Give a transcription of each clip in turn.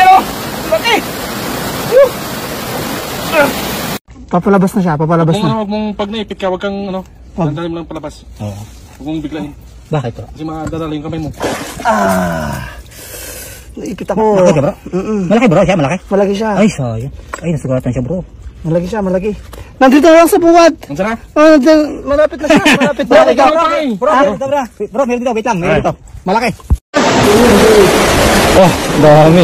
oh! Laki! Papalabas na siya, papalabas na. Huwag mong pag naipit ka, huwag kang ano, dandalin mo lang palabas. Oo. Huwag mong biglahin. Bakit bro? Kasi madadala yung kamay mo. Naipit ako. Malaki ka bro? Malaki bro siya, malaki? Malaki siya. Ay sayang. Ay nasugatan siya bro. Malaki siya, malaki. Nandito lang sa buwad. Ansa na? Malapit na siya, malapit na. Bro, meron dito, wait lang, meron dito. Malaki. Oh, dami.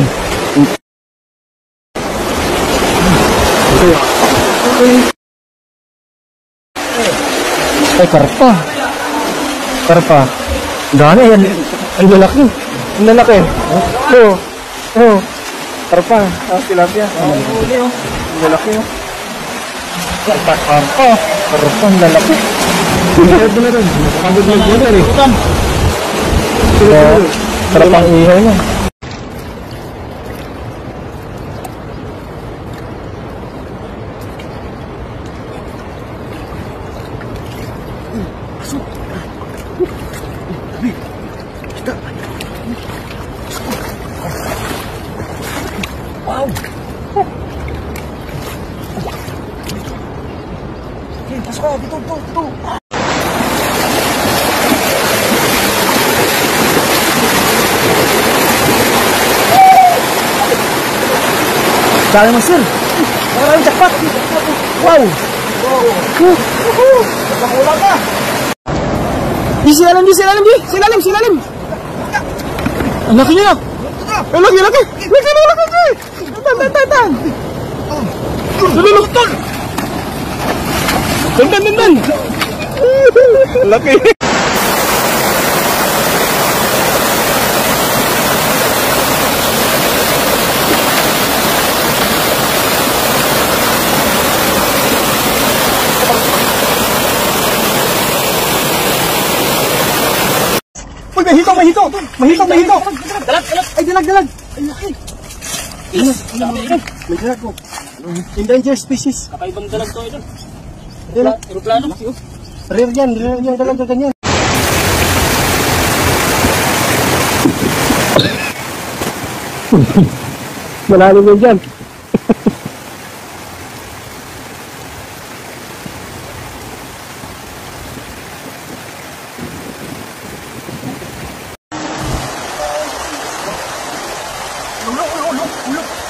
Ay, karpa. Karpa. Dami, yan. Ay, lalaki. Ang lalaki. Oh. Karpa. Tilapia. Ang lalaki, oh. Karpa. Karpa, ang lalaki. Ito na rin. Pagod lang dito, eh. Sarap ang ihaw niya. Wow! Okay, pasok ka. Dito. Dali mo, sir. Maraming jackpot. Wow! Nakakula ka. Silalim. Ang laki niya. Ang laki. Tan. Lululukton. Dan. Laki. Uy, mahito. Dalag. Ay, dalag. Ay, laki. May dalag ko. Endangered species. Kakaibang dalag to ito. Aeroplano? Rare yan, dalag ganyan. Malalim yan dyan. Ulok.